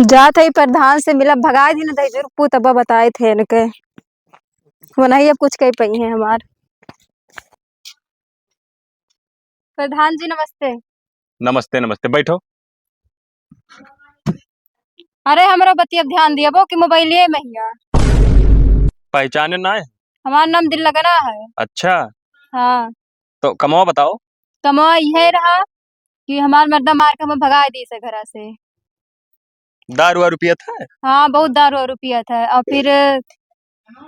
जात है प्रधान से मिला भगाए दी न दही रुपू तब बताए थे इनके वो नहीं अब कुछ कह पई है हमार। प्रधान जी नमस्ते। नमस्ते नमस्ते, बैठो। अरे हमारा बतिया ध्यान दिया वो कि मोबाइलिए में ही है। पहचाने ना है? हमारा नाम दिल लगना है। अच्छा, हाँ तो कमाओ बताओ। कमा यह रहा कि हमार मर्दा मार के हमें भगाए दी से घर से। दारू वारू पियत है? हाँ बहुत दारू वारू पिया था और फिर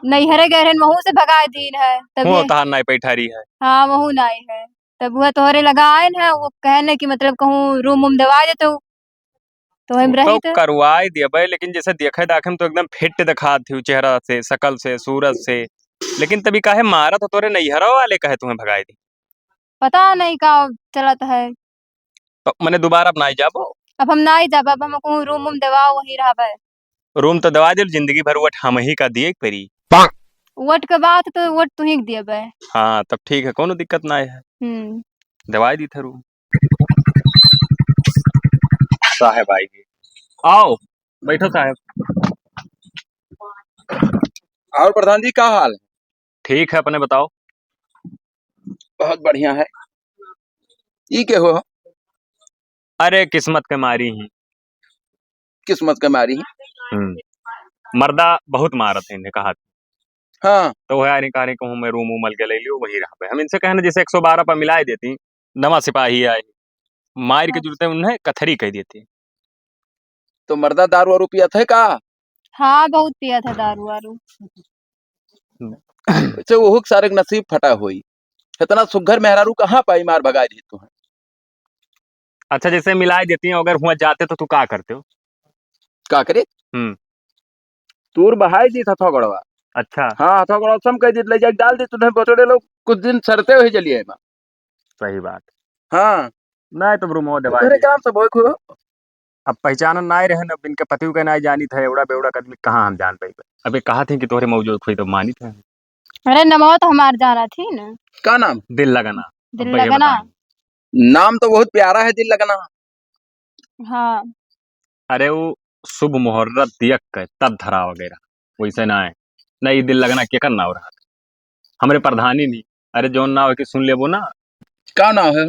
नैहरे गए रहन वहू से भगाए दीन है तब हो ये। तहार नाई पैठारी है। हाँ वहू नाई है तब वह तोहरे लगा आए है वो कहने की मतलब कहूँ रूम वूम दवा देते तो हम तो रही थे। करवाई दिया भाई, लेकिन जैसे देखे दाखे में तो एकदम फिट दिखा थी चेहरा से, शकल से, सूरत से। लेकिन तभी काहे मारा तो तोरे नैहरा वाले कहे तुम्हें भगाई दी? पता नहीं का चलत है। तो मैंने दोबारा अपना जाबो। अब हम ना ही जाब अब हम कहूँ रूम वूम दवा वही रहा। रूम तो दवा दिल, जिंदगी भर वट हम ही का दिए परी। वोट के बात तो वोट तू ही दिए बे। हाँ तब ठीक है, कोनो दिक्कत ना है। दवाई दी थे रूम। साहब आएगी, आओ बैठो साहब। और प्रधान जी क्या हाल है? ठीक है, अपने बताओ। बहुत बढ़िया है। ई के हो? अरे किस्मत के मारी ही। किस्मत के मारी। मर्दा बहुत मारत है इन्हें कहा। हाँ तो है यानी कहानी कहूँ मैं रूम उमल के ले लियो वही रहा पे हम इनसे कहने जैसे 112 पर मिलाई देती। नवा सिपाही आए मार के जुड़ते उन्हें कथरी कह देती। तो मर्दा दारू वारू पिया थे का? हाँ बहुत पिया था दारू वारू। वैसे वो सारे के नसीब फटा हुई। इतना सुघर मेहरारू कहाँ पाई मार भगा दी तू? अच्छा जैसे मिलाई देती हैं, अगर हुआ जाते तो तू का करते हो? का करे? तूर बहाई दी था गड़वा। अच्छा हाँ था गड़वा सम कह दी ले जाके डाल दी तुझे बचोड़े लोग कुछ दिन सरते हुए चलिए मां। सही बात। हाँ नहीं तो रूम दवा तेरे काम से बोल खो। अब पहचान ना रहे अब इनके पति का ना जानी था एवड़ा बेवड़ा कदमी कहाँ हम जान पाई। अबे कहा थी कि तोहरे मौजूद हुई तो मानी थे। अरे नमो तो हमार जाना थी ना। का नाम? दिल लगाना। दिल अब ये लगना। बताएं। नाम तो बहुत प्यारा है, दिल लगना। हाँ अरे वो शुभ मुहूर्त दियक के तब धरा वगैरह वैसे ना है। नहीं दिल लगना क्या करना हो रहा हमरे प्रधानी नहीं। अरे जो ना हो कि सुन ले वो ना। का नाम है?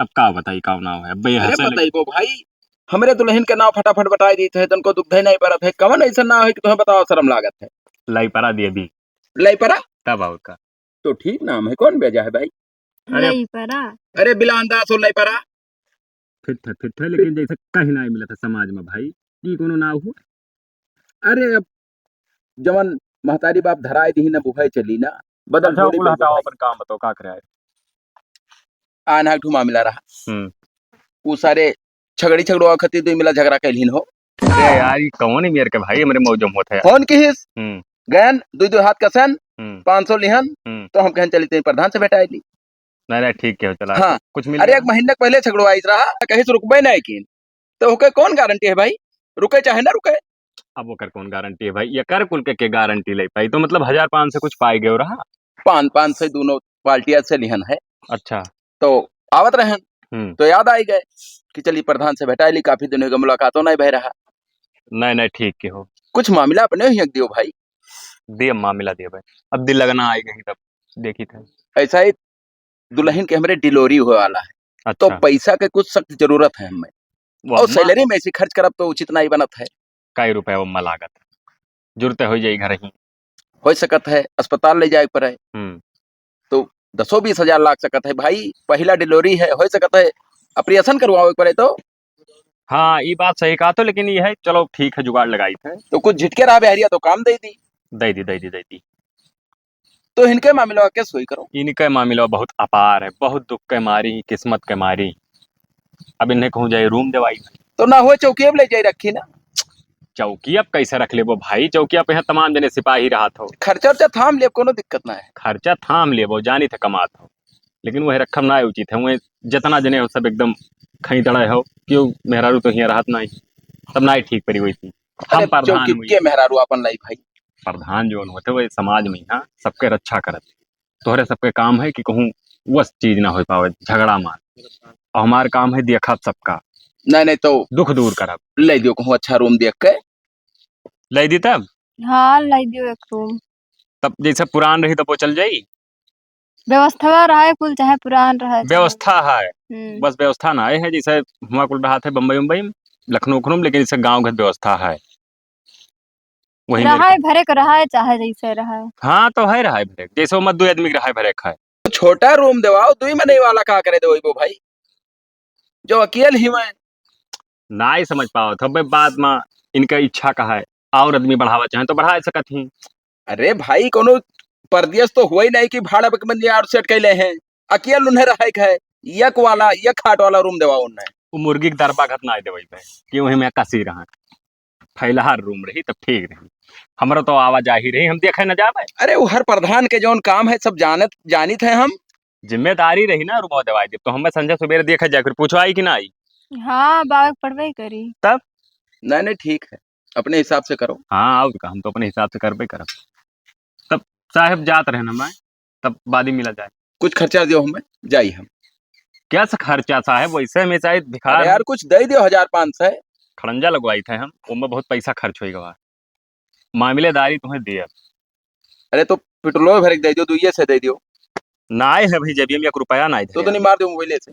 अब का बताई का नाम है भाई अरे हंसे बताइए भाई। हमरे दुल्हन के नाम फटाफट बताई दी थे तुमको दुख नहीं परत है कवन ऐसा ना है कि तुम्हें बताओ शर्म लागत है। लाई परा दिए दी लाई परा तब आओ का। तो ठीक नाम है, कौन भेजा है भाई? अरे लई परा। अरे बिलांदास और लाई परा। फिट है लेकिन जैसे कहीं ना मिला था समाज में भाई ये कोनो ना हुआ। अरे अब जवन महतारी बाप धराए दी न बुहाई चली ना बदल अच्छा थोड़ी वो हटाओ भाई। अपन काम बताओ का करे। आना ठुमा मिला रहा। हम्म। वो सारे झगड़ी झगड़ो खती दुई मिला झगड़ा कैलिन हो। अरे यार ये कौन है मेरे के भाई मेरे मौजूद होता है। कौन की हिस? हम्म गैन दुई दुई हाथ कसन हम्म 500 लिहन। तो हम कहन चली तेरी प्रधान से भेटाई ली। नहीं नहीं ठीक है चला हाँ कुछ मिल अरे एक महीने पहले झगड़ो आई रहा कहीं से रुकबे नहीं की। तो ओके कौन गारंटी है भाई रुके चाहे ना रुके? अब वो कर कौन गारंटी है भाई ये कर कुल के गारंटी ले पाई तो मतलब 1500 से कुछ पाई गए रहा। 500 दोनों पार्टियां से लिहन है। अच्छा। तो आवत रहन तो याद आई गए कि चलिए प्रधान से भेटाई ली, काफी दिनों का मुलाकातों नहीं बह रहा। नहीं नहीं ठीक के हो। कुछ मामला अपने ही दियो भाई। दे अम्मा मिला दिया भाई। अब दिल लगना आई गई तब देखी थे। ऐसा ही दुल्हन के हमारे डिलोरी हुए वाला है। तो अच्छा पैसा के कुछ सख्त जरूरत है हमें वो और अम्मा सैलरी में ऐसी खर्च करब तो उचित नहीं बनत है। कई रुपए वो अम्मा लागत जुड़ते हो जाई घर ही। हो सकत है अस्पताल ले जाए पड़े तो 10-20 हजार लाग सकत है भाई। पहला डिलीवरी है, हो सकत है ऑपरेशन करवाओ पड़े तो। हाँ ये बात सही कहा तो लेकिन ये है चलो ठीक है जुगाड़ लगाई थे। तो कुछ झिटके रहा बहरिया तो काम दे दी। दे दी दे दी दे दी। तो इनके मामले में कैसे हुई करो? इनके मामला बहुत अपार है, बहुत दुख के मारी किस्मत के मारी। अब इन्हें कहूँ जाए रूम दवाई। तो ना हुए चौकी अब ले जाए रखी ना। चौकी अब कैसे रख ले वो भाई, चौकी पे यहाँ तमाम जने सिपाही रहा हो। खर्चा उर्चा थाम ले, कोनो दिक्कत ना है। खर्चा थाम ले वो जानी थे कमात हो, लेकिन वह रखम ना उचित है। वह जितना जने हो सब एकदम खई तड़ा हो क्यों मेहरारू तो यहाँ राहत नहीं तब ना ठीक पड़ी हुई थी। अरे हम प्रधान चौकी हुई के मेहरारू अपन लाई भाई। प्रधान जो होते वह समाज में यहाँ सबके रक्षा करत। तोहरे सबके काम है कि कहूँ वस चीज ना हो पावे झगड़ा मार और हमार काम है देखा सबका नहीं नहीं तो दुख दूर करब। ले दियो कहूँ अच्छा रूम देख के। ले दी तब हाँ लाई दियो एक रूम। तब जैसे पुरान रही तब वो चल जाई। व्यवस्था रहा कुल चाहे पुरान रहा चाहे। व्यवस्था है, बस व्यवस्था ना है जैसे हुआ कुल रहा था बम्बई उम्बई में, लखनऊ उखनऊ में, लेकिन जैसे गाँव घर व्यवस्था है वही मेरे रहा है को। भरे का रहा है चाहे जैसे रहा है। हाँ तो है रहा है भरे जैसे वो मत दो आदमी के रहा है भरे है। तो छोटा रूम देवाओ, 2 महीने वाला का करे दे वो भाई, जो अकेल ही मैं ना ही समझ पाओ तब भाई बात में इनका इच्छा का है, और आदमी बढ़ावा चाहे तो बढ़ा सकत ही। अरे भाई कोनो परदेश तो हुआ ही नहीं कि भाड़ा पे बंदी आउट सेट कैले हैं, अकेल उन्हें रहा है यक वाला यक खाट वाला रूम देवाओ उन्हें। वो मुर्गी के दरपा घत ना देवे पे कि वही में कसी रहा फैलहार रूम रही तब ठीक रही, हमरा तो आवाज आ ही रही हम देखे न जावे। अरे वो हर प्रधान के जौन काम है सब जानित है हम। जिम्मेदारी रही ना रूम दवाई दे तो हमें संजय सुबेरे देखे जाए फिर पूछो आई कि ना आई। हाँ बाग पढ़वे करी। तब नहीं नहीं ठीक है, अपने हिसाब से करो। हाँ आओ हम तो अपने हिसाब से करबे करब। तब साहब जात रहे ना मैं, तब बाद ही मिला जाए। कुछ खर्चा दियो हमें जाई हम। क्या सा खर्चा साहब, वैसे में चाहे भिखार अरे यार कुछ दे दियो 1500। खड़ंजा लगवाई थे हम, उनमें बहुत पैसा खर्च हो गवा, मामलेदारी तुम्हें दिया। अरे तो पेट्रोल भर के दे दियो, दुइये से दे दियो। ना है भाई जब हम 1 रुपया ना तो नहीं मार दियो मोबाइल से।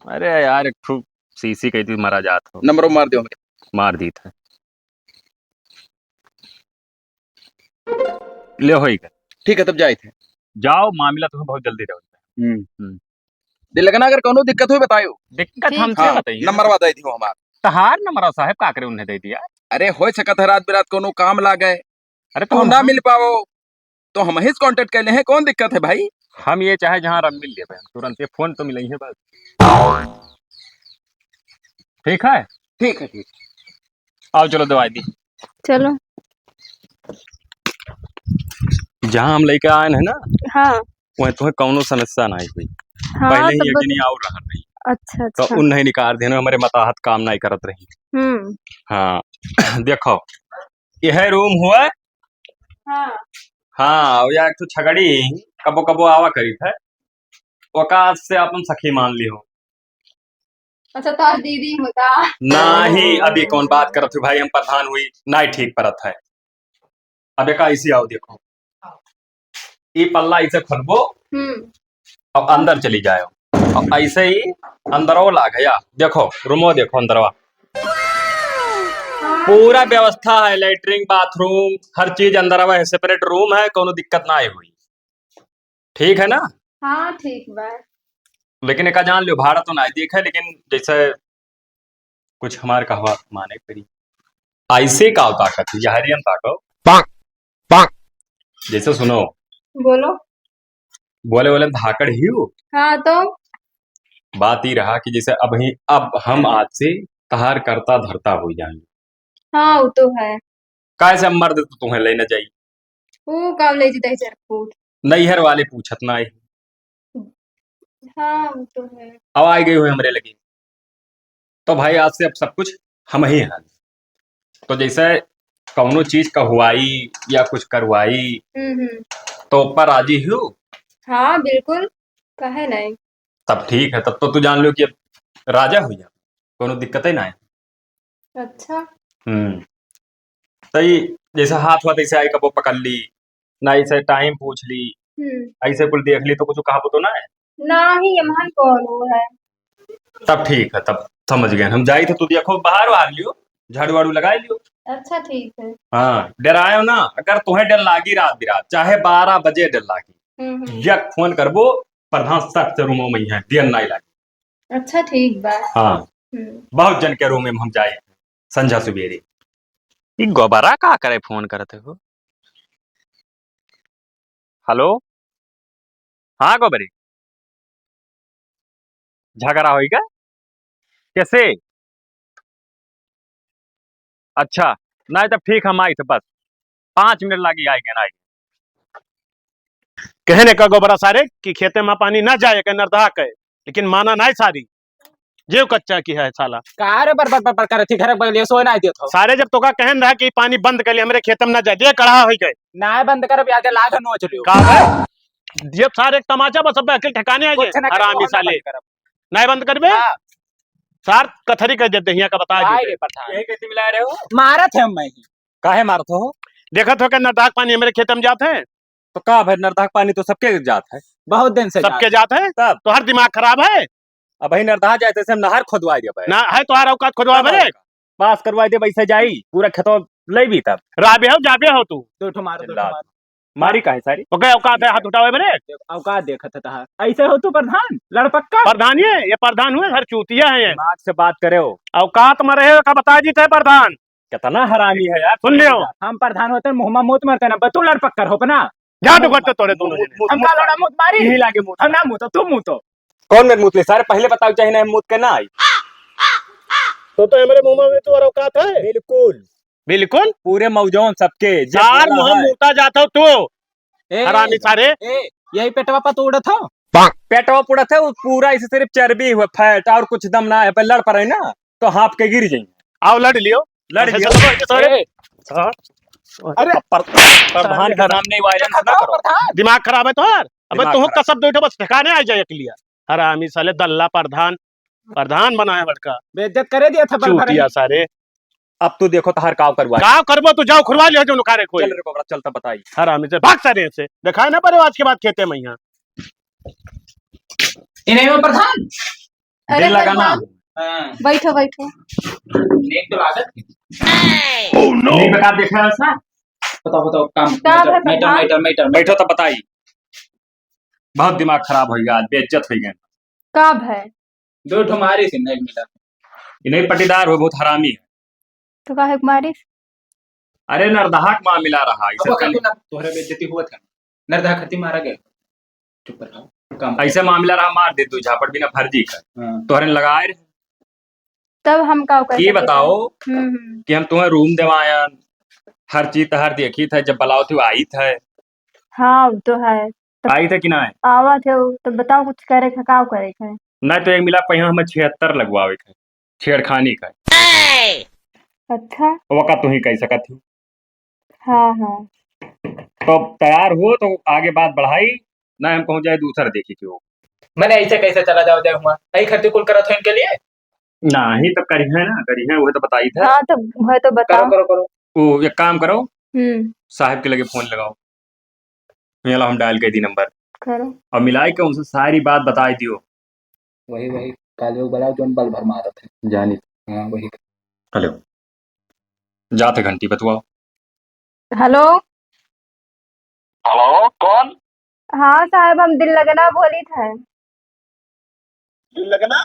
अरे यार एक ठू सीसी कही थी मारा जात हो, नंबर मार दियो हमें। मार दी था ले हो गया। ठीक है तब जाए थे। जाओ मामला तुम्हें बहुत जल्दी रहो। दे लगना अगर कोनो दिक्कत हो बतायो। दिक्कत ठीक। हमसे हाँ, बताइए। नंबर दे दियो हमार। तहार नंबर साहब का करे उन्हें दे दिया। अरे हो सकत है रात बिरात कोनो काम ला गए अरे तो ना मिल पाओ तो हम ही कांटेक्ट कर ले हैं, कौन दिक्कत है भाई। हम ये चाहे जहाँ रब मिल गए तुरंत ये फोन तो मिले ही है बस। ठीक है ठीक है ठीक। आओ चलो दवाई दी। चलो। जहाँ हम लेके आए हैं ना हाँ वहीं तुम्हें कौनो समस्या ना हुई। हाँ पहले ही तब एक दिन और रहा रही अच्छा तो अच्छा। उन नहीं निकाल देने हमारे मताहत काम नहीं करत रही। हाँ देखो यह रूम हुआ। हाँ हाँ और या एक तो छगड़ी कबो कबो आवा करी है, औकात से अपन सखी मान ली हो। अच्छा तार दीदी होता ना ही अभी कौन बात करत हुई भाई, हम प्रधान हुई ना ही ठीक परत है। अब एक ऐसी आओ देखो ये पल्ला इसे खोलबो और अंदर चली जाओ और ऐसे ही अंदरो ला गया। देखो रूमो देखो अंदरवा पूरा व्यवस्था है, लेटरिन बाथरूम हर चीज अंदरवा है, सेपरेट रूम है, कोनो दिक्कत ना आई हुई। ठीक है ना। हाँ ठीक बा। लेकिन एक जान लियो भाड़ा तो ना देखे, लेकिन जैसे कुछ हमारे कहवा माने करी ऐसे का ताकत हरियन ताको जैसे सुनो बोलो। बोले बोले धाकड़ ही हो। हाँ तो बात ही रहा कि जैसे अब हम आज से तहार करता धरता हो जाएंगे। हाँ वो तो है। कैसे मर्द तो तुम्हें लेना चाहिए, वो काम ले जीता है चरकूट। नैहर वाले पूछत ना आई। हाँ वो तो है। अब आई गई हुई हमरे लगी तो भाई आज से अब सब कुछ हम ही हैं। तो जैसे कौनो चीज कहवाई या कुछ करवाई तो ऊपर राजी हो। हाँ बिल्कुल कहे नहीं। तब ठीक है, तब तो तू जान लो कि अब राजा हो जा, कोनो दिक्कत ही ना है। अच्छा तो ये जैसे हाथ वाथ ऐसे आई कबो पकड़ ली ना, ऐसे टाइम पूछ ली, ऐसे कुल देख ली तो कुछ कहा तो ना है ना ही यमहन कौन वो है। तब ठीक है, तब समझ गए हम। जाई तो तू देखो बाहर बाहर लियो, झाड़ू वाड़ू लगाए लियो। अच्छा ठीक है। हाँ डरायो ना, अगर तुम्हें डर लागी रात बिरात चाहे 12 बजे डर लागी यक फोन करबो प्रधान सख्त रूमों में ही है, देर नहीं लागी। अच्छा ठीक बा। हाँ बहुत जन के रूम में हम जाए संझा सुबेरे। ये गोबरा का करे फोन करते हो। हेलो हाँ गोबरी झगड़ा होगा कैसे। अच्छा नहीं तब ठीक हम आई थे बस 5 मिनट लगी आएंगे ना कहने का गोबरा सारे कि खेते में पानी ना जाए के नरदहा के, लेकिन माना नहीं सारी जेव कच्चा की है साला कार पर करे थी घर बगलिए सो ना दियो थो सारे जब तोका कहन रहा कि पानी बंद कर लिए हमरे खेतम ना जाए, जे कढ़ा हो गए ना बंद कर आगे लाग नो चलियो का है ये सारे तमाचा बस अब अकेले ठिकाने आ कुछ जे ना आरामी करो, साले बंद करब। नहीं बंद करबे। सार कथरी कह देते यहाँ का बता आए दे रे प्रधान यही कैसे मिला रहे हो? मारा थे हम मैं ही काहे मारते हो? देखा तो क्या नदाक पानी मेरे खेत में जाते हैं, तो का भाई, नरदाक पानी तो सबके जात है। बहुत दिन से सबके जाते हैं, तब तो हर दिमाग खराब है अब भाई नरदाह जाते से हम नहर खोदवा दिया भाई। ना, है तो हर औकात खुदवा बरे पास करवा दे वैसे जाई पूरा खेतों ले भी तब राबे हो जाबे हो तू दो ठो मारो, दो ठो चिल्ला। मारो। मारी काहे सारी? ओके औकात है हाथ उठावे बरे देख, औकात देखत था ऐसे हो तू प्रधान लड़पक्का। प्रधान ये प्रधान हुए घर चूतिया है ये दिमाग से बात करे हो। औकात में रहे का बता जी थे प्रधान कितना हरामी है यार। सुन लियो हम प्रधान होते मुंह मुत मरते ना बतू लड़पक्कर हो ना। जा तो करते तोड़े दोनों जने। हम का लड़ा मुत मारी यही लागे मुंह। हम ना मुंह तो तू मुंह तो कौन मेरे मुतले सारे पहले बताओ चाहिए ना मुत के ना आई। तो हमारे मुंह में तो औकात है बिल्कुल बिल्कुल पूरे मौजों सबके जे चार बोला मुंह है। मुता जाता हो तू ए, हरामी सारे ए, यही पेटवा पर तोड़ था। पेटवा पूरा था वो पूरा इसे सिर्फ चर्बी हुआ फैट और कुछ दम ना है पे लड़ पड़े ना तो हाँप के गिर जाएंगे। आओ लड़ लियो लड़ लियो। सारे हाँ, अरे प्रधान के सामने वायलेंस ना करो। प्रधान दिमाग खराब है तोहर अबे दिमाग तू खराब। कसब दो बस ठिकाने आ जाए के लिए हरामी साले दल्ला प्रधान प्रधान बनाया बड़का बेइज्जत करे दिया था बल भर चूतिया सारे अब तू देखो तो हर काव करवा का करबो तू जाओ खुरवा लियो जो नुकारे कोई चल रे कोबरा चलता बताई। हरामी से भाग सारे से दिखाए ना पर आज के बाद खेते में यहाँ इन्हें में प्रधान अरे दिल लगाना प्रधान, हाँ, बैठो बैठो। नेक तो लागत नहीं बेकार देखा है ऐसा। बताओ बताओ काम क्या है मैटर प्रधान? मैटर मैटर बैठो तो बताई। बहुत दिमाग खराब हो गया आज बेइज्जत हो गए। कब है दो ठो मारी से नहीं मिला। इन्हें पटीदार हो बहुत हरामी है। तो काहे मारी? अरे नरदहाक माँ मिला रहा अब इसे कहते ना तोहरे बेइज्जती हुआ था नरदा खती मारा गया। चुप रहो काम ऐसे मामला रहा मार दे तू झापट बिना फर्जी का हाँ। तोहरे लगाए। तब हम का कर ये सकते बताओ हैं? कि हम तुम्हें रूम देवायन हर चीज हर देखी था जब बुलाओ थी वो आई था हाँ वो तो है। आई था कि ना आवा थे वो, तो बताओ कुछ करे का काव करे का? नहीं तो एक मिला पहिया हमें 76 लगवावे का छेड़खानी का अच्छा वक़्त तू ही कह सकत थी। हाँ हाँ तो तैयार हो तो आगे बात बढ़ाई ना हम पहुंच जाए दूसरा देखी कि वो मैंने ऐसे कैसे चला जाओ दे हुआ ऐ खर्चे कुल करा था इनके लिए। ना ही तो करी है ना करी है वो तो बताई था। हाँ तो है तो करो बताओ। करो करो वो एक काम करो साहब के लगे फोन लगाओ यहाँ हम डायल कर दी नंबर करो। और मिलाई के उनसे सारी बात बता दियो। वही वही काले वो बड़ा जोन बल भर मारा थे जानी हाँ वही हेलो जाते घंटी बतवाओ। हेलो हेलो कौन हाँ साहब हम दिल लगना बोली था। लगना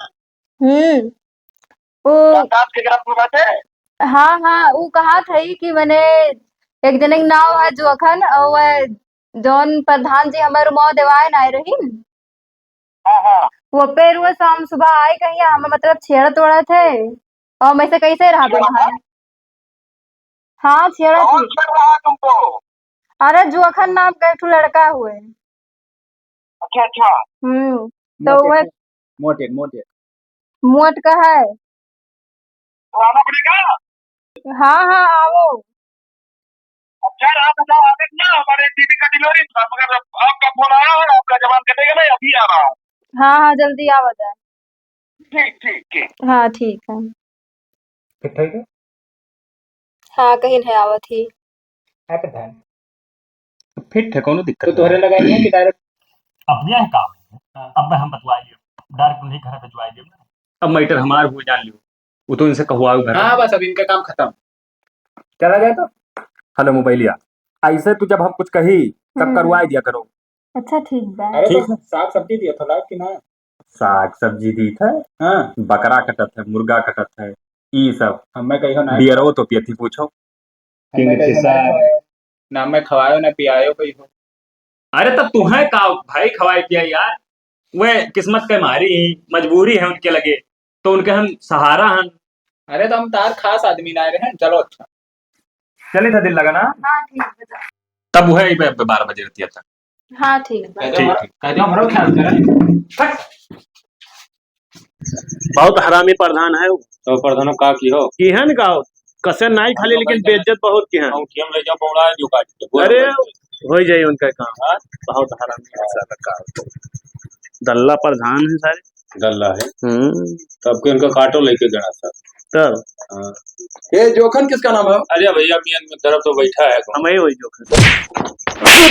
वो बात के ग्राफ में बात है। हाँ हाँ वो कहा था ही कि मैंने एक जने के नाव है जो अखन और वह जौन प्रधान जी हमारे रुमाव देवाए ना आए रही हाँ हाँ वो पे रुआ शाम सुबह आए कहीं हम मतलब छेड़ा तोड़ा थे और मैं से कैसे रहा व्यवहार। हाँ छेड़ा कौन थी। कर रहा है तुमको। अरे जो अखन नाम का एक ठो लड़का हुए। अच्छा अच्छा तो वह मोटे मोटे मोट का है। तो आना पड़ेगा। हाँ हाँ आओ। अच्छा रात बताओ आगे ना हमारे टीवी का डिलीवरी था मगर आपका फोन आया है आपका जवाब कटेगा नहीं अभी आ रहा हूँ। हाँ हाँ जल्दी आओ जाए। ठीक ठीक ठीक हाँ ठीक है। ठीक है हाँ कहीं है आवत ही। है प्रधान फिट है कोनो दिक्कत तो तोहरे लगाई है कि डायरेक्ट अब यह काम है अब हम बतवाइए डायरेक्ट नहीं घर भिजवाइए अब मैटर हमार हुए जान लियो वो तो इनसे कहवाओ घर। हाँ बस अब इनका काम खत्म चला जाए तो। हेलो मोबाइलिया ऐसे तू जब हम कुछ कही तब करवा दिया करो। अच्छा ठीक बा। अरे ठीक तो साग सब्जी दिया था लाइक कि ना। साग सब्जी दी था हाँ बकरा कटत है मुर्गा कटत है ई सब हमें कहियो ना बियरो तो पियती पूछो हमें कहियो ना मैं खवायो ना पियायो कहियो। अरे तब तुम्हें का भाई खवाए पिया यार वह किस्मत के मारी मजबूरी है उनके लगे तो उनके हम सहारा हैं। अरे तो हम तार खास आदमी ना रहे हैं चलो अच्छा चले था दिल लगाना हाँ ठीक बता। तब वह 12 बजे रहती था। हाँ ठीक बा। कह दो हमारा ख्याल करें। बहुत हरामी प्रधान है तो प्रधानों का की हो की है का कसे नहीं खाली लेकिन बेइज्जत बहुत की है। हम ले जाओ बौड़ा जो काट अरे हो जाए उनका काम बहुत हरामी है साला का दल्ला प्रधान है सारे गल्ला है तब के उनका काटो लेके गया था तब हाँ। ये जोखन किसका नाम है? अरे भैया मियां में तरफ तो बैठा है हम ही वही जो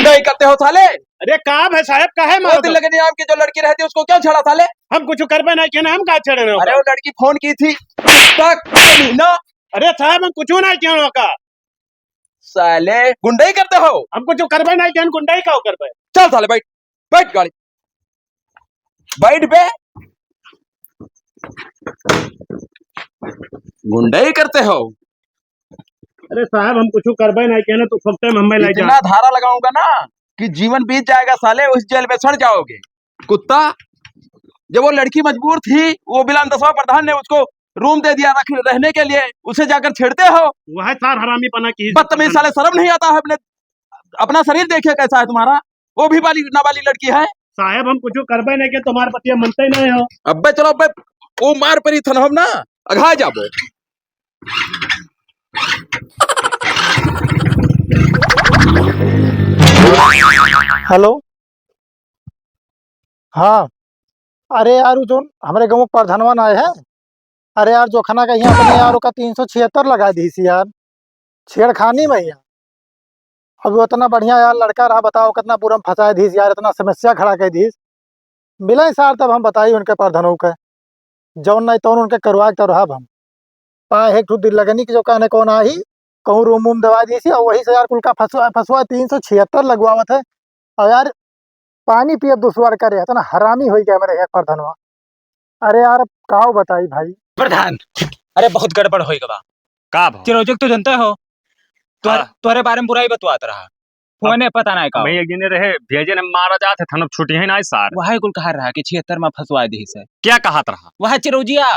नहीं करते हो साले। अरे काम है साहब का है वो मारो दिल लगनी नाम की जो लड़की रहती है उसको क्यों छड़ा साले? हम कुछ करबे नहीं किया ना हम का छड़े ना अरे वो लड़की फोन की थी तक महीना। अरे साहब हम कुछ नहीं किया का साले गुंडाई करते हो? हम कुछ करबे नहीं किया गुंडाई का करबे। चल साले बैठ बैठ गाड़ी बैठ बे। गुंडाई करते हो? अरे साहब हम कुछ करबे नहीं किया ना तो फक्ते में हमें ले जा। इतना धारा लगाऊंगा ना कि जीवन बीत जाएगा साले, उस जेल में सड़ जाओगे कुत्ता। जब वो लड़की मजबूर थी वो बिलान 10वां प्रधान ने उसको रूम दे दिया रहने के लिए, उसे जाकर छेड़ते हो। वह सार हरामी पना की बदतमीज साले, शर्म नहीं आता है? अपना शरीर देखिए कैसा है तुम्हारा, वो भी नाबालिग लड़की है। साहब हम कुछ करबे नहीं किया तुम्हारे पतिया मनते ही नहीं हो। अब्बे चलो अब्बे वो मार परी थन हम ना अघा जाबो। हेलो हाँ। अरे यार वो जो हमारे गाँव प्रधानवन आए हैं, अरे यार जो खाना का यहाँ अपने यार का 376 लगा दी थी यार, छेड़खानी में यार। अभी उतना बढ़िया यार लड़का रहा, बताओ कितना बुरा में फंसाए दी यार, इतना समस्या खड़ा कर दी। मिले सार तब हम बताई उनके प्रधानों के जौन नहीं तो उनके करवा तो रहा हम पाए एक दिल लगनी की जो कहने कौन आई कहूँ रूम वूम दवा दी थी और वही से यार कुल का फंसवा फंसवा 376 लगवावत है। और यार पानी पिए दुश्वार करे इतना हरामी हो गया मेरे एक प्रधानवा। अरे यार काओ बताई भाई प्रधान। अरे बहुत गड़बड़ होएगा बा का भाव चिरोजक तो जनता हो तुम्हारे बारे में बुराई बतवात रहा फोने पता नहीं का मैं एक दिन रहे भेजे ने मारा जाते थन छुट्टी है ना सार वह कुल कहा रहा कि 76 में फंसवा दी से क्या कहा रहा वह चिरौजिया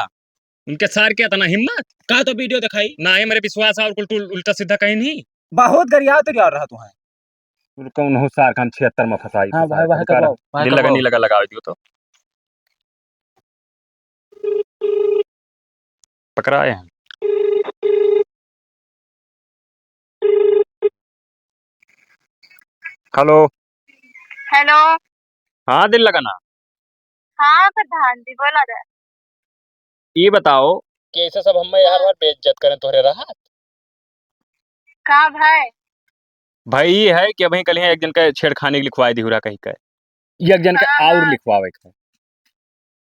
उनके सार क्या तना हिम्मत कहा तो वीडियो दिखाई ना है मेरे विश्वास और उल्टा सीधा कहीं नहीं बहुत गरिया तो यार रहा तुम्हें कौन हो सार खान 76 में फंसाई हाँ वह वह करवाओ दिल लगा नहीं लगा लगाओ दियो तो पकड़ाए हैं। Hello hello. हाँ दिल लगाना। हाँ प्रधान जी बोला जाए। ये बताओ कि ऐसे सब हम यार बार बेइज्जत करें तोरे रहा का भाई भाई ये है कि अभी कल एक जन का छेड़खानी के लिखवाई दी हुरा कहीं का एक जन का और लिखवावे का।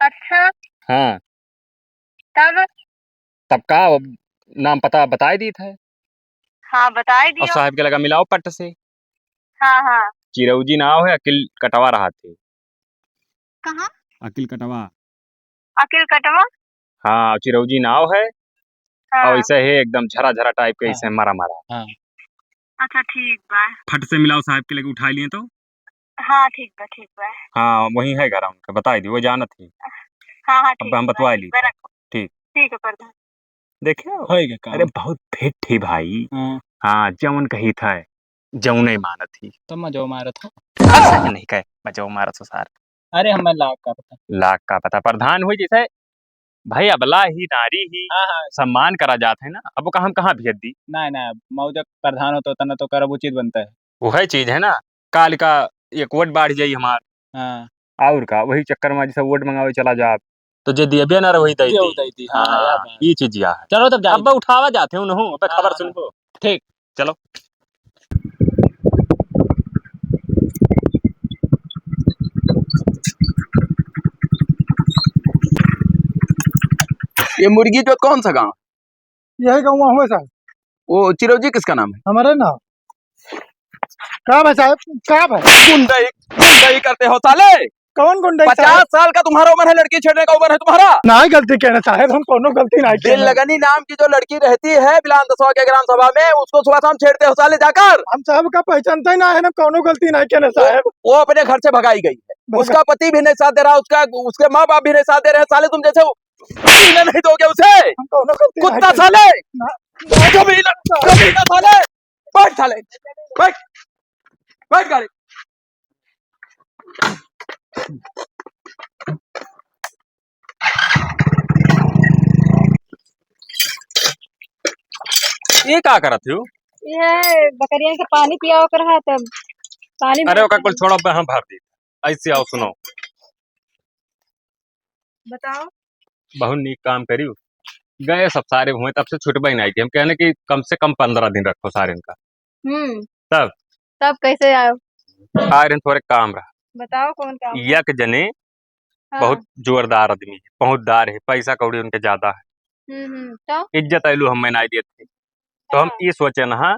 अच्छा हाँ तब तब का नाम पता बताए दी था हाँ बताई और दियो। साहब के लगा मिलाओ पट्ट से हाँ हाँ चिरौजी नाव है अकिल कटवा रहा थे। कहाँ अकिल कटवा अकिल कटवा। हाँ चिरौजी नाव है हाँ और ऐसे है एकदम झरा झरा टाइप के ऐसे मारा मारा। हाँ अच्छा ठीक बा। फट से मिलाओ साहब के लगे उठा लिए तो। हाँ ठीक बा। हाँ वही है घर उनका बताई दी वो जानत थी। हाँ हाँ अब ठीक हम बा, बतवा ठीक ली बा, रखो। ठीक ठीक है प्रधान। देखे होएगा का अरे बहुत फिट थी भाई। हाँ जौन कही था जौन नहीं मानत थी तो मजो मारा था ऐसा नहीं कहे बचाओ मारा तो सार अरे हमें लाख का पता लाख का पता प्रधान हुई जैसे भाई अबला ही नारी ही हाँ हाँ सम्मान करा जाता है ना। अब वो हम कहाँ भेज दी ना मौजक प्रधान हो तो तना तो करब उचित बनता है। वो है चीज है ना काल का एक वोट बाढ़ जाई हमार हाँ और का वही चक्कर में जैसे वोट मंगावे चला जा तो जे दिए ना वही दी दी हाँ हाँ यार ये चीज या है। चलो तब अब उठावा जाते हैं उन्हों अब खबर हाँ, सुनको ठीक चलो। ये मुर्गी जो कौन सा गांव? यही गाँव हुआ साहब वो चिरौजी किसका नाम है? हमारे ना का भाई साहब का भाई गुंडाई गुंडाई करते हो साले। कौन गुंडा 50 साल का तुम्हारा उम्र है, लड़की छेड़ने का उम्र है तुम्हारा। ना गलती कहना साहब, हम कोनो गलती नहीं दिल किए। लगनी नाम की जो लड़की रहती है बिलान 10वां के ग्राम सभा में, उसको सुबह शाम छेड़ते हो साले जाकर। हम साहब का पहचानता ही ना है ना, कोनो गलती नहीं किए साहब। वो अपने घर से भगाई गई है, उसका पति भी नहीं साथ दे रहा, उसके माँ बाप भी नहीं साथ दे रहे साले। तुम जैसे जीने नहीं दोगे उसे। हम कोनो गलती नहीं कुत्ता किए। साले ना- कमीना कमीना साले। बैठ साले बैठ बैठ गाड़ी। ये क्या करत हो? ये बकरियां के पानी पिया कर रहा तब पानी अरे ओका कुल छोड़ो हम भर दी ऐसे आओ सुनो बताओ। बहुत नीक काम करी गए सब सारे हुए तब से छुटबई नहीं थी हम कहने कि कम से कम 15 दिन रखो सारे इनका हम्म। तब तब कैसे आयो? आ रहे थोड़े काम रहा बताओ कौन काम है? यक जने हाँ। बहुत जोरदार आदमी है पहुंचदार है पैसा कौड़ी उनके ज्यादा तो है इज्जत ऐलू हम नहीं दिए थे तो हम हाँ। ये सोचे ना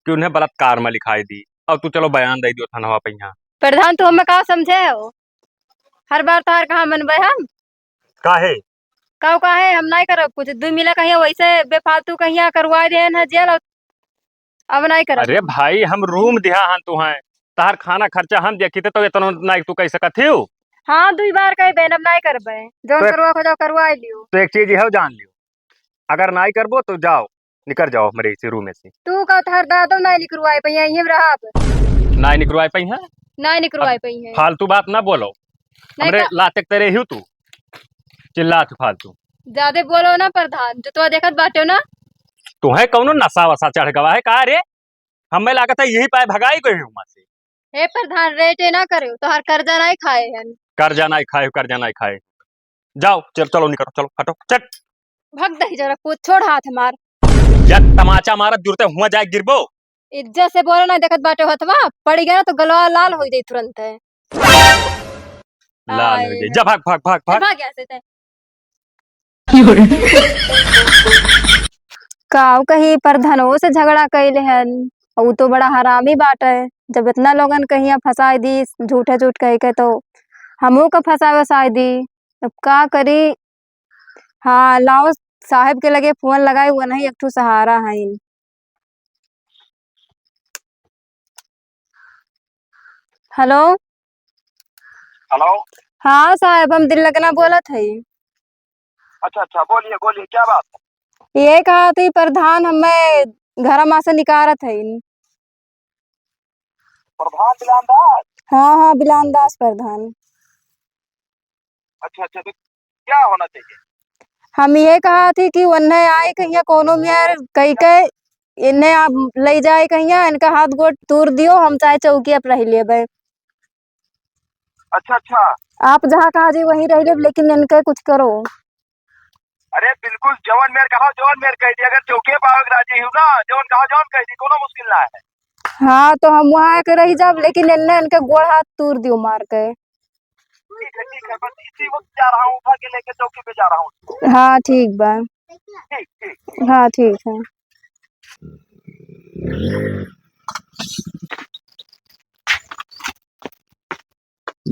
कि उन्हें बलात्कार में लिखाई दी अब तू चलो बयान दे दियो थानवा पे यहाँ प्रधान तो हमें कहा समझे हो? हर बार तार कहाँ मनबे हम काहे काऊ का है हम नहीं करब कुछ दू मिला कहीं वैसे बेफालतू कहीं करवा रहे हैं जेल अब नहीं करब अरे हम। भाई हम रूम दिया हन तू हैं तार खाना खर्चा हम देखी तो इतना नहीं तू कह सकत हो हाँ 2 बार कह बेन अब नहीं करबे जो तो, करवा खोजो करवा लियो। तो एक चीज है जान लियो अगर नहीं करबो तो जाओ निकल जाओ मेरे इसी रूम में से तू का थार दादो नहीं निकरवाए पई है यहीं रहा अब नहीं निकलवाई पई है नहीं निकरवाए पई है। फालतू बात ना बोलो नहीं हमरे का लाते तेरे ही तू चिल्ला तू फालतू ज्यादा बोलो ना प्रधान जो तो देखत बाटे ना। तुम्हें कौनो नशा वसा चढ़ गवा है का रे हमें लागत है यही पाए भगाई गई हूँ वहां से हे प्रधान रेटे ना करे तो हर कर्जा नहीं खाए हैं। कर्जा नहीं खाए जाओ चल चलो निकलो चलो हटो चट भग दही जरा पूछ छोड़ हाथ मार या तमाचा मारत जुरते हुआ जाए गिरबो इज्जत से बोलो ना देखत बाटे हथवा पड़ गया ना तो गलवा लाल हो जाई तुरंत है। लाल हो जाए जा भाग भाग भाग भाग भाग ऐसे ते काऊ कहीं प्रधानों से झगड़ा कैले हन और उ तो बड़ा हरामी बाटे जब इतना लोगन कहीं फंसाई दी झूठे झूठ कह के तो हमू का फंसाए वसाई दी अब का करी। हाँ लाओ साहब के लगे फोन लगाए हुआ नहीं एक ठो सहारा है। Hello hello. हाँ साहब हम दिल लगना बोला थे। अच्छा बोलिए बोलिए क्या बात है? ये कहा थी प्रधान हमें घर में से निकारत है। प्रधान बिलानदार। हाँ हाँ बिलान दास प्रधान। अच्छा तो क्या होना चाहिए? हम ये कहा थी कि उन्हें आए कहीं कोनो में यार कही के इन्हें आप ले जाए कहीं इनका हाथ गोड़ तोड़ दियो हम चाहे चौकी पर रह लेबे। अच्छा आप जहाँ कहा जी वहीं रह लेब लेकिन इनके कुछ करो। अरे बिल्कुल जवन मेर कहा जवन मेर कह दी अगर चौके पावक राजी हूँ ना जवन कहा जवन कह दी कोनो मुश्किल ना है। हाँ तो हम वहाँ के रह जाब लेकिन इन्हें इनके गोड़ हाथ तोड़ दियो मार के। ठीक है बस इसी वक्त जा रहा हूँ उठा के लेके चौकी पे जा रहा हूँ। हाँ ठीक बा। ठीक। हाँ ठीक है।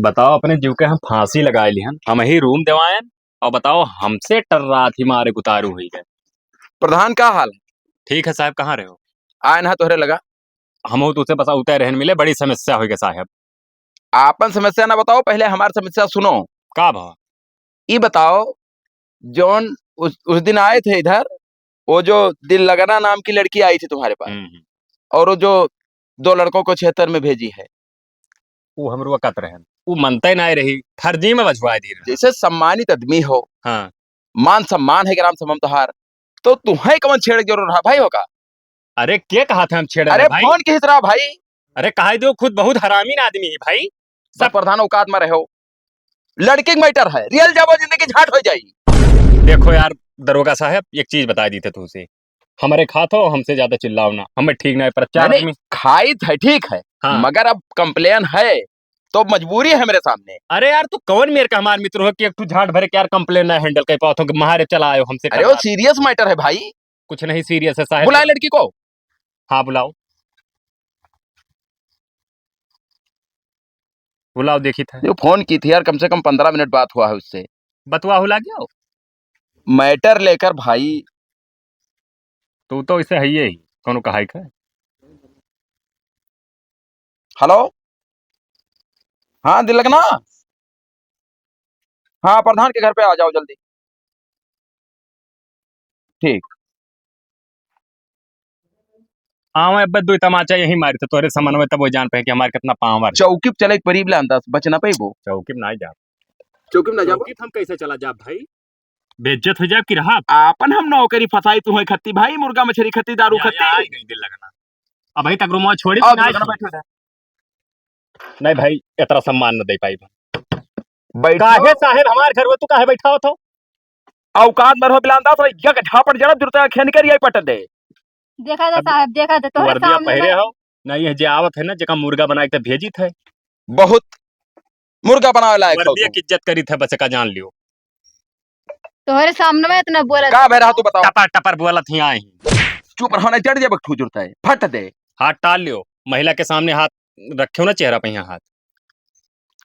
बताओ अपने जीव के हम फांसी लगाए लिहन हम ही रूम देवाएं और बताओ हमसे टर्रा थी मारे गुतारू हुई गए। प्रधान का हाल है? ठीक है साहब कहाँ रहे हो? आए ना तोहरे लगा हम तुझसे बसा उतर रहन मिले बड़ी समस्या हुई साहब। आपन समस्या ना बताओ पहले हमारी समस्या सुनो। का भाव ये बताओ जौन उस दिन आए थे इधर वो जो दिल लगाना नाम की लड़की आई थी तुम्हारे पास और वो जो 2 लड़कों को 76 में भेजी है वो हम रुकत रहन वो मनते ना रही फर्जी में बजवा दी जैसे सम्मानित आदमी हो हाँ मान सम्मान है ग्राम समम तोहार तो तुम्हें कौन छेड़ जरूर रहा भाई होगा। अरे क्या कहा था हम छेड़ अरे भाई फोन किस तरह भाई? अरे कहा दो खुद बहुत हरामी आदमी है भाई सब प्रधान औकात में रहो लड़के मैटर है रियल जाबो जिंदगी झाट हो जाएगी। देखो यार दरोगा साहब एक चीज बता दी थे तुझसे हमारे खातो हमसे ज्यादा चिल्लाओ ना हमें ठीक नहीं पर चार आदमी खाई है ठीक है हाँ। मगर अब कंप्लेन है तो मजबूरी है मेरे सामने। अरे यार तू कौन मेरे का हमार मित्र हो कि एक तू झाट भरे के यार कंप्लेन ना हैंडल कर पाओ कि महारे चला आयो हमसे अरे वो सीरियस मैटर है भाई। कुछ नहीं सीरियस है साहब बुलाए लड़की को। हाँ बुलाओ बुलाओ देखी था जो फोन की थी यार कम से कम 15 मिनट बात हुआ है उससे बतवा हुला गया मैटर लेकर भाई। तू तो इसे है ही कौन कहा है। हेलो हाँ दिल लगना हाँ प्रधान के घर पे आ जाओ जल्दी। ठीक हाँ मैं बद्दू तमाचा यही मारी थे तोरे समन में तब वो जान पे कि हमारे कितना पाँव मार चौकी पे चले करीब ले अंदाज बचना पे वो चौकी में ना जा चौकी में ना जाओ हम कैसे चला जा भाई बेइज्जत हो जाए कि रहा आपन हम नौकरी फसाई तू है खत्ती भाई मुर्गा मछली खत्ती दारू खत्ती नहीं दिल लगना अब भाई तक रूम छोड़ी आओ दिल लगना बैठो इधर। नहीं भाई इतना सम्मान न दे पाई बैठो काहे साहेब हमारे घर में तू काहे बैठा हो तो? औकात में रहो बिलांदा तो यक झापड़ जरा दुरता खेन कर यही पट दे। देखा था अब साहब, देखा था तोहरे वर्दिया सामने पहरे ना। हो नहीं है जे आवत है ना जेका मुर्गा बना के भेजी थे। बहुत मुर्गा बनावे लायक हो वर्दिया तुम। की इज्जत करी थे बस का जान लियो। तोहरे सामने में इतना बोला का बह रहा तू बताओ। टपर टपर बोलत ही आई। चुप रहो ना, चढ़ जे बखठू जुड़ता है फट दे। हाथ टाल लियो, महिला के सामने हाथ रखे हो ना चेहरा पे यहाँ हाथ।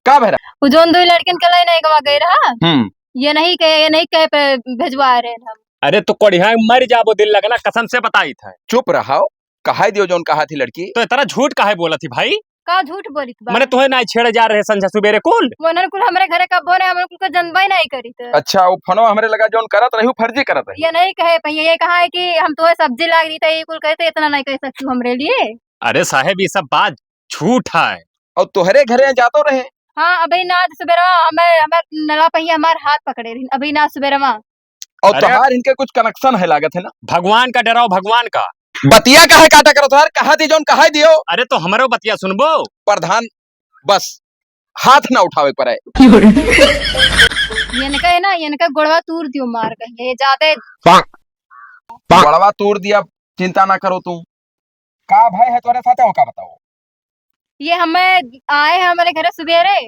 का बह रहा। वो जोन दो लड़किन के लिए नहीं गवा गई रहा, हम्म, ये नहीं कहे पे भेजवा रहे हैं हम। अरे तो कोढ़िया मर जाबो दिल लगना कसम से बताई था। चुप रहो। कहा दियो जोन कहा थी लड़की। तो इतना झूठ काहे बोला थी भाई? का झूठ बोली थी मैंने तुम्हें ना छेड़े जा रहे संझा सुबेरे कुल। वो कुल हमारे घरे कब बोले, हम कुल को जनबा ही नहीं करी थे। अच्छा वो फनो हमरे लगा जोन करत रही फर्जी करत रही। ये नहीं कहे पे, ये कहा है कि हम तो सब्जी लाग रही थी, ये कुल कहते इतना नहीं कह सकती हमरे लिए। अरे साहेब ये सब बात झूठ है। और तुहरे घरे जातो रहे। हाँ अभी ना सुबेरा हमें हमें नला पहिया हमारे हाथ पकड़े रही अभी ना सुबेरा माँ। और अरे तुहार इनके कुछ कनेक्शन है लागत है ना। भगवान का डराओ भगवान का। बतिया काहे काटा करो तुहार, कहा दी जोन कहा दियो। अरे तो हमारो बतिया सुनबो। प्रधान बस हाथ ना उठावे पर है। ये इनका गोड़वा तूर दियो मार के, ये ज्यादा बड़वा तोड़ दिया। चिंता ना करो तुम। का भाई है तुम्हारे साथ हो का बताओ। ये हमें आए हैं हमारे घर सवेरे,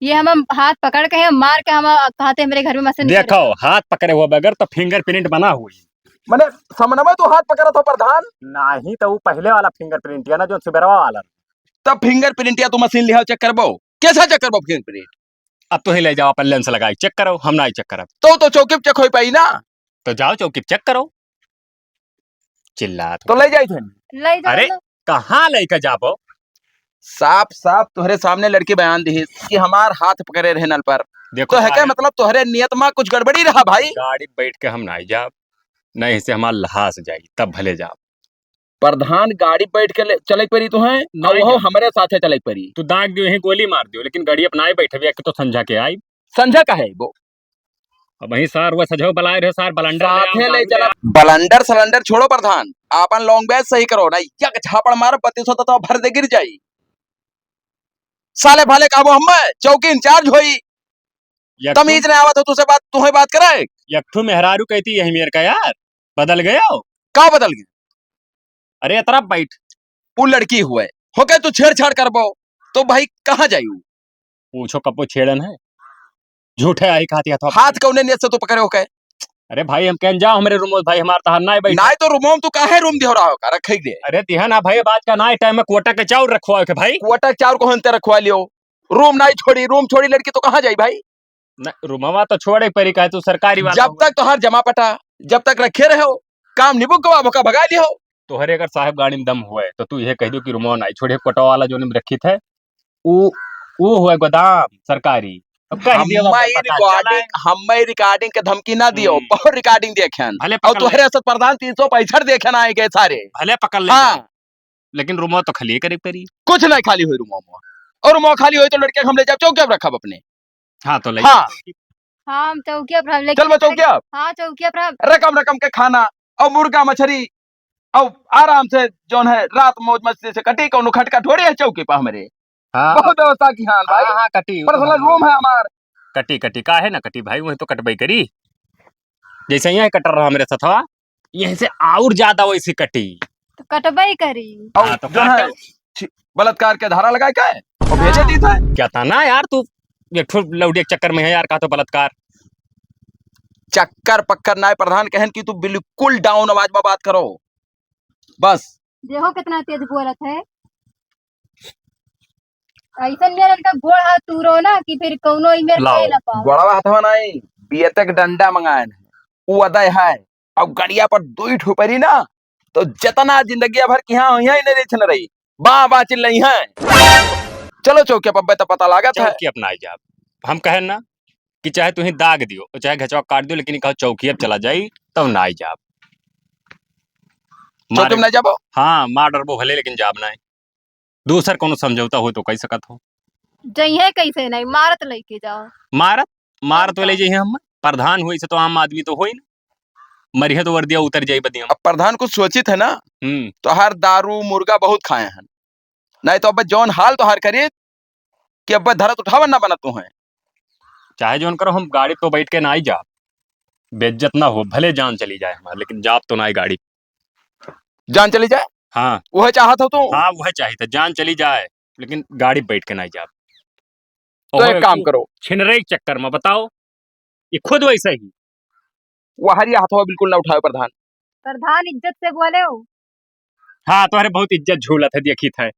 ये हम हाथ पकड़ के हम मार के हम कहते मेरे घर में मशीन देखो हाथ पकड़े हुआ बगैर तो फिंगरप्रिंट बना हुई। मैंने समनवा तो हाथ पकड़ा था प्रधान। नहीं तो वो पहले वाला फिंगरप्रिंट है ना जो सुबेरवा वाला। तब फिंगरप्रिंट या तो मशीन लिया चेक करबो। कैसा चेक करबो फिंगरप्रिंट। अब तो ही ले जाओ अपन लेंस लगाई चेक करो, हम ना ही चेक करब। तो चौकी पे चेक हो पाई ना। तो जाओ चौकी पे चेक करो। चिल्ला तो ले जाई थे। ले जाओ अरे ना। कहाँ लेकर जाबो? साफ साफ तुहरे सामने लड़की बयान दी कि हमार हाथ पकड़े रहे नल पर। देखो तो है क्या मतलब तुहरे नियत में कुछ गड़बड़ी रहा भाई। गाड़ी बैठ के हम नहीं जाब, नहीं से हमार लहास जाई तब भले जाब। प्रधान गाड़ी बैठ के चले परी तुम्हें और नहीं वो जा। हमारे साथे चले परी। तू दाग दियो यहीं गोली मार दियो, लेकिन गाड़ी अपना ही बैठे भी तो समझा के आई। संझा का है वो। अब वहीं सार हुआ सजो बलाए रहे सार बलंडर साथे ले चला। बलंडर सलंडर छोड़ो प्रधान, आपन लॉन्ग बैच सही करो ना। यक झापड़ मार 3200 तो भर दे गिर जाई। साले भाले काबो हम चौकी इंचार्ज होई। तमीज नहीं आवत हो तुझसे बात, तुम्हें बात कराए। यकठू मेहरारू कहती यही मेरे का यार बदल गया हो। का बदल गया। अरे तरफ बैठ। वो लड़की हुए हो गए तू छेड़छाड़ करबो तो भाई कहाँ जायू। पूछो कब वो छेड़न है, झूठे आई खाती था। हाथ कौने नियत से तू पकड़े हो के। अरे भाई हम कहन जाओ हमारे रूम भाई हमारे तहार ना बैठ। ना तो रूमों तू काहे रूम दियो रहा होगा रख दे। अरे दिहा ना भाई बात का ना टाइम में कोटा के चाउर रखवा के भाई। क्वार्टर चार को हंते रखवा लियो। रूम नहीं छोड़ी, रूम छोड़ी लड़की तो कहाँ जाई भाई। रूमवा तो छोड़े परी का तू सरकारी वाला। जब तक तोहार जमा पटा जब तक रखे रहे हो काम निबुक गवा भगा भगा लियो। तोहरे अगर साहब गाड़ी में दम हुए तो तू ये कह दो कि रूमवा नहीं छोड़े। कोटा वाला जो ने रखी थे वो हुआ गोदाम सरकारी। अब कह दियो हमें रिकॉर्डिंग के धमकी ना दियो। बहुत रिकॉर्डिंग देखेन भले और तुहरे असत प्रधान 365 देखे ना आए गए सारे। भले पकड़ ले हाँ लेकिन रूमवा तो खाली करे परी। कुछ नहीं खाली हुई रूमों में। और रूमों खाली हुई तो लड़के हम ले जाओ चौकिया पे रखब अपने। हाँ तो ले हाँ हाँ हम चौकिया पर चल मैं चौकिया। हाँ चौकिया पर रकम रकम के खाना और मुर्गा मछली और आराम से जोन है रात मौज मस्ती से कटी कौन खटका थोड़ी है चौकी पर हमारे। हाँ बहुत व्यवस्था की हाल भाई। हाँ कटी पर्सनल रूम है हमार। कटी कटी का है ना कटी भाई वही तो कटबई करी। जैसे यहाँ कटर रहा मेरे साथ यहीं से और ज्यादा वैसी कटी तो कटबई करी। और हाँ, तो जो है बलात्कार के धारा लगाए का है और भेजे दी था। क्या था ना यार तू एक लौड़ी के चक्कर में है यार का तो बलात्कार। चक्कर पक्कर ना प्रधान कहन की तू बिल्कुल डाउन आवाज में बात करो बस। देखो कितना तेज बोलत है। ऐसा मेरे का गोड़ हाथ तूरो ना कि फिर कौनो ई मेरे लाओ, कहे ना पाओ। गोड़वा हाथवा नहीं बियतक डंडा मंगाएन वो अदय है और गड़िया पर दुई ठुपरी ना तो जितना जिंदगी भर की यहाँ यही नहीं छन रही बा चिल्ल रही है। चलो चौके पब्बे तो पता लागत है। चौकी अपना जा हम कहे ना कि चाहे तुम्हें दाग दियो चाहे घचवा काट दियो लेकिन कहो चौकी अब चला जाई तब ना आई जाब। चौके में नहीं जाबो। हाँ मार डरबो भले लेकिन जाब ना दूसर कोनो समझौता हो तो कह सकत हो। जइहे कैसे नहीं मारत लेके जाओ। मारत वाले जे हम प्रधान हुई से तो आम आदमी तो होई ना मरिया तो वर्दिया उतर जाई बदिया। अब प्रधान कुछ सोचित है ना तो हर दारू मुर्गा बहुत खाए हैं नहीं तो अब जौन हाल तो हर करी कि अब धरत उठावन ना बनत तू है चाहे जो करो, हम गाड़ी तो बैठ के ना ही जा, बेइज्जत ना हो, भले जान चली जाए हमारा, लेकिन जाप तो ना ही गाड़ी। जान चली जाए हाँ वह चाहत हो तू। हाँ, वह चाहिए था, जान चली जाए लेकिन गाड़ी बैठ के ना ही जा। तो एक काम करो, छिनरे के चक्कर में बताओ, ये खुद वैसे ही। वो हरी हाथों बिल्कुल ना उठाओ प्रधान। प्रधान इज्जत से बोले हो। हाँ, तुम्हारे बहुत इज्जत झूलत है, देखी था।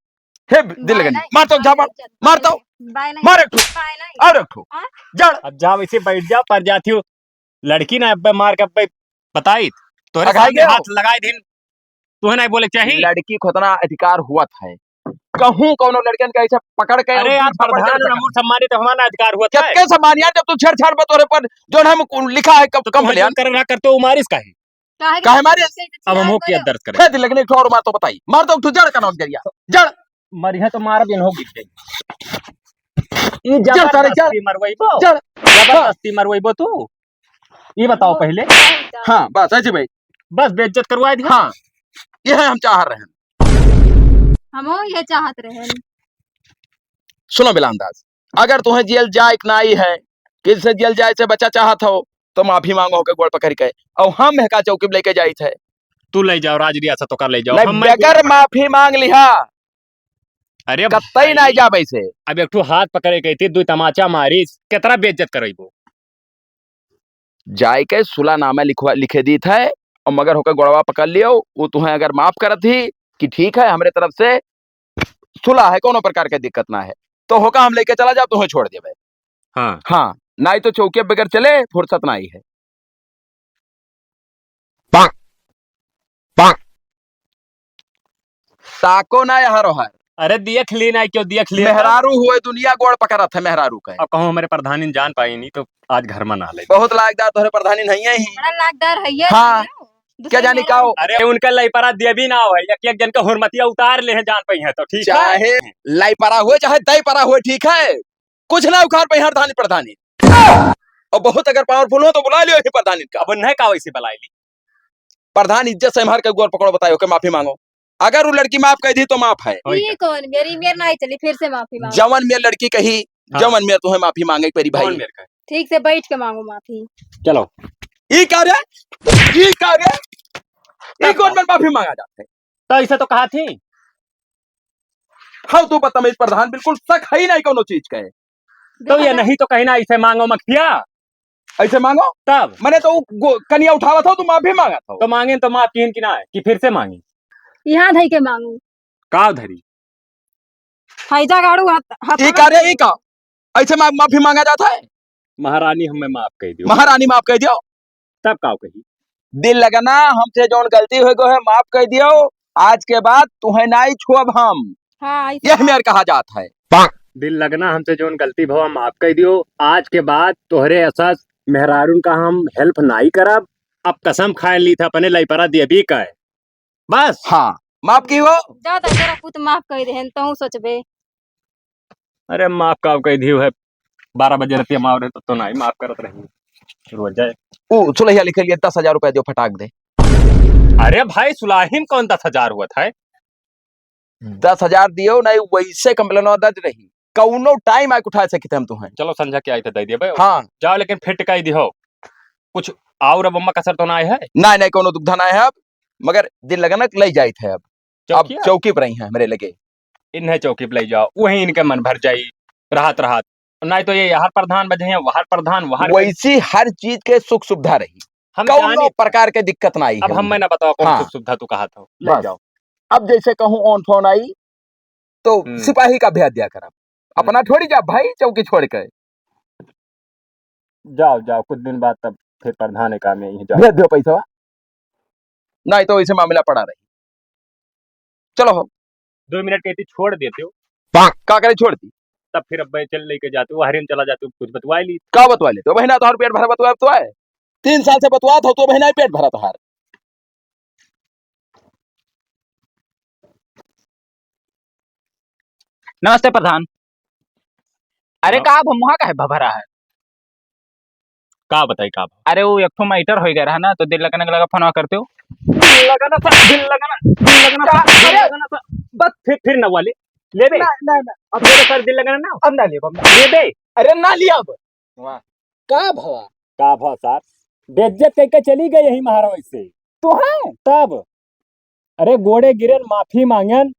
हे दिल लगनी नहीं, मार तो झापड़, मार तो बाय नहीं, मार एक ठो बाय नहीं। और एक ठो हाँ? जड़ अब जाओ इसे बैठ जाओ, पर जाती हो लड़की ना अब मार के अब बताई तोहरे अघाई सामने गए हो। हाथ लगाए दिन, तुम्हें नहीं बोले चाहिए। लड़की को उतना अधिकार हुआ था, कहूं कौनो लड़कियन का ऐसे पकड़ के अरे यार, प्रधान अमूर सम्मानित हमारा अधिकार हुआ था। क्या सम्मान यार, जब तू छेड़छाड़ में तोरे पर जो हम लिखा है तो कम तुम्हें कर रहा करते हो उमारिस का है। काहे मारे? अब हम हो किया दर्द करें। हे दिल लगनी एक ठो और मार तो बताई, मार तो तू जड़ का नाम जरिया जड़ मरिया तो मारा दिन हो गई, ये जड़ सारे जड़ जबरदस्ती मरवाइबो, जड़। जबरदस्ती मरवाइबो तू, ये बताओ पहले। हाँ बस ऐसे भाई, बस बेइज्जत करवा दिया। हाँ ये है हम चाह रहे हैं। हम ये चाहत रहे। सुनो बिलांदाज, अगर तुम्हें जेल जाए ना आई है, किससे जेल जाए से बचा चाहत हो तो माफी मांगो के गोड़ पकड़ के, और हम महका चौकी में लेके जाई थे। तू ले जाओ, राज रियासत तो कर ले जाओ, नहीं बगैर माफी मांग लिहा अरे कतई ना जा वैसे। अब एक ठो हाथ पकड़े गई थी, दो तमाचा मारी, कितना बेइज्जत करइबो। जाए के सुलानामा लिखे दी थे, और मगर होकर गोड़वा पकड़ लियो, वो तुम्हें अगर माफ करत ही कि ठीक है हमारे तरफ से सुलह है, कोनो प्रकार के दिक्कत ना है, तो होगा हम लेके चला जाओ, तुम्हें छोड़ देवे। हाँ हाँ ना ही तो चौके बगैर चले फुर्सत ना ही है। ताको ना यहाँ रोहर, अरे देख ली ना, क्यों देख लिया। मेहरारू हुए दुनिया गोड़ पकड़ा था मेहरारू का। अब कहूँ हमारे प्रधानी जान पाई नहीं तो आज घर में ना ले। बहुत लायकदार तोहरे प्रधानी नहीं है ही। बड़ा लाखदार है ये। हाँ क्या जानी का अरे उनका लईपरा दे भी ना हो, एक जन का हुरमतिया उतार ले जान पाई है तो ठीक है। चाहे लाई परा हुए चाहे दई परा हुए, ठीक है, कुछ ना उखाड़ पे हर धानी प्रधानी, और बहुत अगर पावरफुल हो तो बुला लियो ही प्रधानी का। अब नहीं का वैसे बुलाई ली। प्रधान इज्जत से हमारे के गोर पकड़ो, बताओ के माफी मांगो, अगर वो लड़की माफ कही थी तो माफ है। ये कौन मेरी मेर नहीं चली, फिर से माफी मांगो। जवन में लड़की कही, हाँ। जवन में तुम्हें माफी मांगे मेरी भाई। ठीक से बैठ के मांगो माफी। चलो ई कार्य ई कौन में माफी मांगा जाते? तो ऐसा तो कहा थी। हाँ तू बता, मैं प्रधान बिल्कुल शक है ही नहीं कोनो चीज का है। तो ये नहीं तो कहीं ना ऐसे मांगो मखिया, ऐसे मांगो तब मैंने तो कनिया उठावा था तो माफी मांगा था। तो मांगे तो माफ की ना है कि फिर से मांगी। यहाँ धई के मांगो। का धरी हैजा गाड़ू हाथ ई कार्य ई का ऐसे माफी मांगा जाता है? महारानी हमें माफ कर दियो। महारानी माफ कर दियो, तब का कही दिल लगना हमसे जो गलती हो गो है माफ कर दियो, आज के बाद तुम्हें नहीं छुअब हम। हाँ यह मेरे कहा जाता है। दिल लगना हमसे जो गलती भव माफ कर दियो, आज के बाद तोहरे ऐसा मेहरारून का हम हेल्प नहीं करब। अब कसम खाए ली था अपने लईपरा देवी का है, बस। हाँ माफ की हो। ज्यादा तेरा पुत माफ कर दे तो सोचबे। अरे माफ का कह दियो है, 12 बजे रतिया मार रहे तो नहीं माफ करत रही रोज जाए। ओ सुलहिया लिखे लिए 10,000 रुपया जो फटाक दे। अरे भाई सुलाहिम कौन 10,000 हुआ था? 10,000 दियो नहीं, वैसे कंप्लेन दर्ज रही, कौनो टाइम आके उठा सके हम तुम्हें। चलो संझा के आई थे दे दिए भाई। हाँ जाओ लेकिन फिर टिकाई दिहो कुछ और, अब अम्मा कसर तो ना आए है। नहीं नहीं कोनो दुख ना है अब, मगर दिन लगना ले जाए थे अब चौकी पर ही है मेरे लगे। इन्हें चौकी पे ले जाओ, वही इनके मन भर जाई, राहत राहत। नहीं तो ये यहाँ प्रधान बजे वहां प्रधान वहां, वैसी हर चीज के सुख सुविधा रही, हम कौनो प्रकार के दिक्कत ना आई। अब हम मैं ना बताओ कौन हाँ। सुख सुविधा तू कहा था, ले जाओ। अब जैसे कहूँ ऑन फोन आई तो सिपाही का भेज दिया कर, अपना थोड़ी जा भाई चौकी छोड़ कर। जाओ जाओ कुछ दिन बाद तब फिर प्रधान काम में यही जाओ, भेज दो पैसा, नहीं तो ऐसे मामला पड़ा रही। चलो हो 2 मिनट कहती छोड़ देते हो, का करे छोड़ती, तब फिर अब चल लेके जाते हो, हरियन चला जाते हो, कुछ बतवा ली। का बतवा ले तो बहना, तोहर पेट भरा बतवा तो है, 3 साल से बतवा था तो बहना पेट भरा तोहार। नमस्ते प्रधान। अरे का वहाँ का है भभरा है? का बताई का? अरे वो एक ठो मैटर हो गया रहा ना, तो दिल लगने लगा फोन करते हो। बस फिर न वाले ले बे। अब मेरे सर दिल लगाना ना, अब ना ले बे। अरे ना लिया अब का भवा का भवा सर बेइज्जत करके चली गई यही महाराज से तो है तब अरे गोड़े गिरन माफी मांगन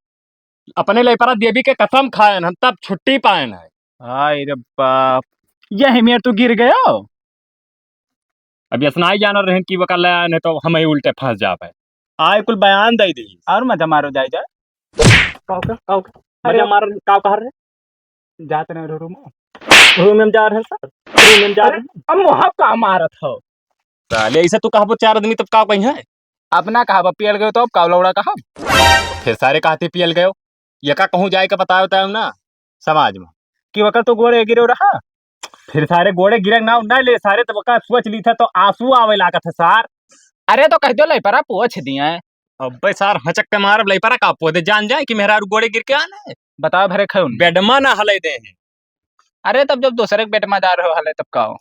अपने लेपरा देवी के कसम खायन हम तब छुट्टी पायन है। हाय रे बाप, यही में तू गिर गयो। अब यसनाई जानर रहन की वकल नहीं तो हम ही उल्टे फंस जावे आए कुल बयान दे दी और मजा मारो जाए जा। मजा मार का कह रहे जाते रहे रूम रूम में जा रहे हैं सर रूम में जा रहे हैं अब वहां का मारत हो। साले ऐसे तो कहबो चार आदमी तब का कहीं है अपना कहा पियल गयो तो अब कावलौड़ा कहा। फिर सारे कहते पियल गयो ये का कहूँ जाए का बतायो तय ना समाज में कि वक्त तो गोरे गिरो रहा। फिर सारे गोड़े गिरे ना ना ले सारे तो वका सोच ली था तो आंसू आवे लागत है सार अरे तो कह दो लई परा पूछ दिया है। अबे सार हचक के मार लई परा का पोदे जान जाए कि मेहरा गोड़े गिर के आना है बताओ भरे खौन। बेडमा ना हले दे हैं अरे तब जब दूसरे के बेट में जा रहे हो हले तब का हो।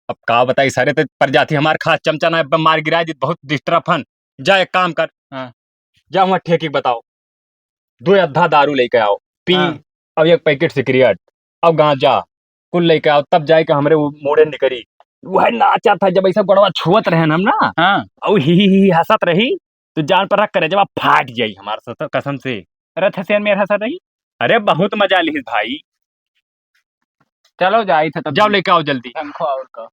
अब का बताई सारे तो प्रजाति हमार खास चमचा ना मार गिरा दी बहुत डिस्टर्ब हन जा एक काम कर हाँ। जा वहाँ ठेकी बताओ 2 अद्धा दारू लेके आओ पी हाँ। अब 1 पैकेट सिगरेट अब गांजा कुल लेके आओ तब जाए के हमरे वो मोड़े निकरी वह नाचा था जब ऐसा गड़वा छुअत रहे हम ना हाँ। और ही हंसत रही तो जान पर रख करे जब फाट जाई हमार साथ कसम से रथ सेन में हंसा रही। अरे बहुत मजा ली भाई चलो जाई थे तब जाओ लेके आओ जल्दी हमको और का